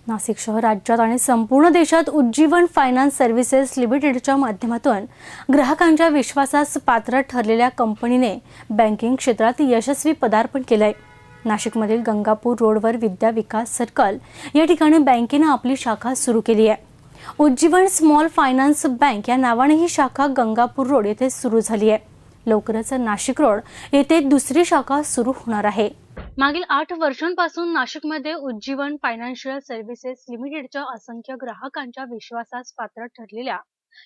नाशिक शहर राज्यात आणि संपूर्ण देशात उज्जीवन फायनान्स सर्व्हिसेस लिमिटेडच्या माध्यमातून ग्राहकांच्या विश्वासास पात्र ठरलेल्या कंपनीने बँकिंग क्षेत्रात यशस्वी पदार्पण केले आहे। नाशिकमधील गंगापूर रोडवर विद्या विकास सर्कल या ठिकाणी बँकेने आपली शाखा सुरू केली आहे। उज्जीवन स्मॉल फायनान्स बँक या नावाने ही शाखा गंगापूर रोड येथे सुरू झाली आहे। लवकरच नाशिक रोड येथे दुसरी शाखा सुरू होणार आहे। मागील 8 वर्षांपासून नाशिकमध्ये उज्जीवन फायनान्शियल सर्व्हिसेस लिमिटेडच्या असंख्य ग्राहकांच्या विश्वासास पात्र ठरलेल्या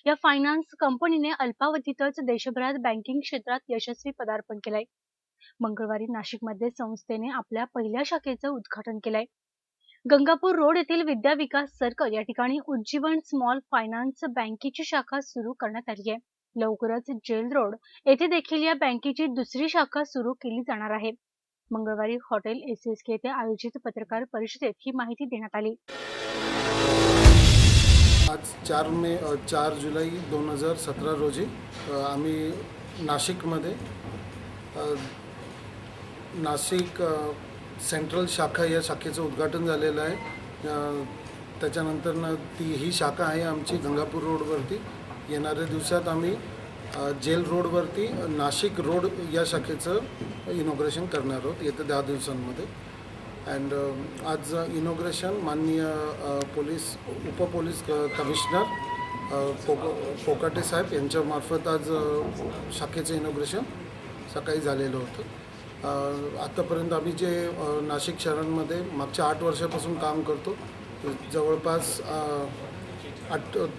या फायनान्स कंपनीने अल्पावधीतच देशभरात बँकिंग क्षेत्रात यशस्वी पदार्पण केलंय। मंगळवारी नाशिकमध्ये संस्थेने आपल्या पहिल्या शाखेचं उद्घाटन केलंय। गंगापूर रोड येथील विद्या विकास सर्कल या ठिकाणी उज्जीवन स्मॉल फायनान्स बँकेची शाखा सुरू करण्यात आली आहे। लवकरच जेल रोड येथे देखील या बँकेची दुसरी शाखा सुरू केली जाणार आहे। मंगळवारी हॉटेल एसएसके येथे आयोजित पत्रकार परिषदेत ही माहिती देण्यात आली। आज 4 जुलै 2017 रोजी आम्ही नाशिकमध्ये नाशिक सेंट्रल शाखा या शाखेचं उद्घाटन झालेलं आहे। त्याच्यानंतर ही शाखा आहे आमची गंगापूर रोडवरती। येणाऱ्या दिवसात आम्ही जेल रोडवरती नाशिक रोड या शाखेचं इनॉग्रेशन करणार आहोत येत्या 10 दिवसांमध्ये। अँड आज इनॉग्रेशन माननीय उपपोलीस कमिशनर कोकाटे साहेब यांच्यामार्फत आज शाखेचं इनॉग्रेशन सकाळी झालेलं होतं। आतापर्यंत आम्ही जे नाशिक शहरांमध्ये मागच्या 8 वर्षापासून काम करतो, जवळपास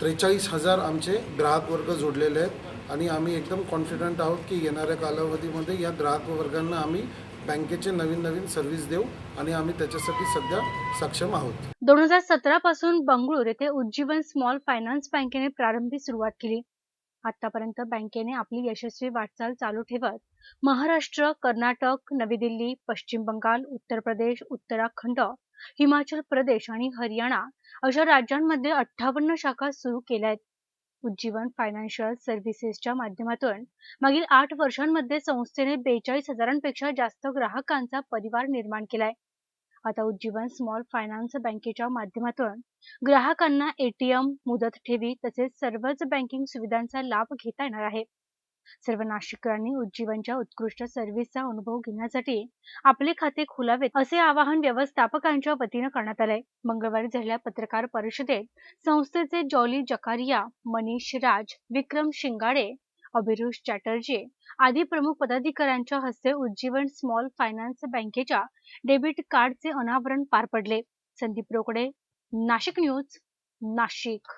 43,000 आमचे ग्राहक वर्ग जोडलेले आहेत आणि आम्ही एकदम कॉन्फिडंट आहोत की येणाऱ्या कालावधीमध्ये या ग्राहक वर्गांना आम्ही बँकेचे नवीन सर्व्हिस देऊ आणि आम्ही त्याच्यासाठी सध्या सक्षम आहोत। 2017 पासून बंगळूर येथे उज्जीवन स्मॉल फायनान्स बँकेने प्रारंभी सुरुवात केली। आतापर्यंत बँकेने आपली यशस्वी वाटचाल चालू ठेवत महाराष्ट्र, कर्नाटक, नवी दिल्ली, पश्चिम बंगाल, उत्तर प्रदेश, उत्तराखंड, हिमाचल प्रदेश आणि हरियाणा अशा राज्यांमध्ये 58 शाखा सुरू केल्या आहेत। उज्जीवन फायनान्शियल सर्व्हिसेसच्या माध्यमातून मागील 8 वर्षांमध्ये संस्थेने 42,000पेक्षा जास्त ग्राहकांचा परिवार निर्माण केलाय। आता उज्जीवन स्मॉल फायनान्स बँकेच्या माध्यमातून ग्राहकांना एटीएम, मुदत ठेवी तसेच सर्वच बँकिंग सुविधांचा लाभ घेता येणार आहे। सर्व नाशिककरांनी उज्जीवनच्या उत्कृष्ट सर्व्हिसचा अनुभव घेण्यासाठी आपले खाते खोलावेत असे आवाहन व्यवस्थापकांच्या वतीने करण्यात आले। मंगळवारी झालेल्या पत्रकार परिषदेत संस्थेचे जॉली जकारिया, मनीष राज, विक्रम शिंगाडे, अभिरुष चॅटर्जी आदी प्रमुख पदाधिकाऱ्यांच्या हस्ते उज्जीवन स्मॉल फायनान्स बँकेच्या डेबिट कार्डचे अनावरण पार पडले। संदीप रोकडे, नाशिक न्यूज, नाशिक।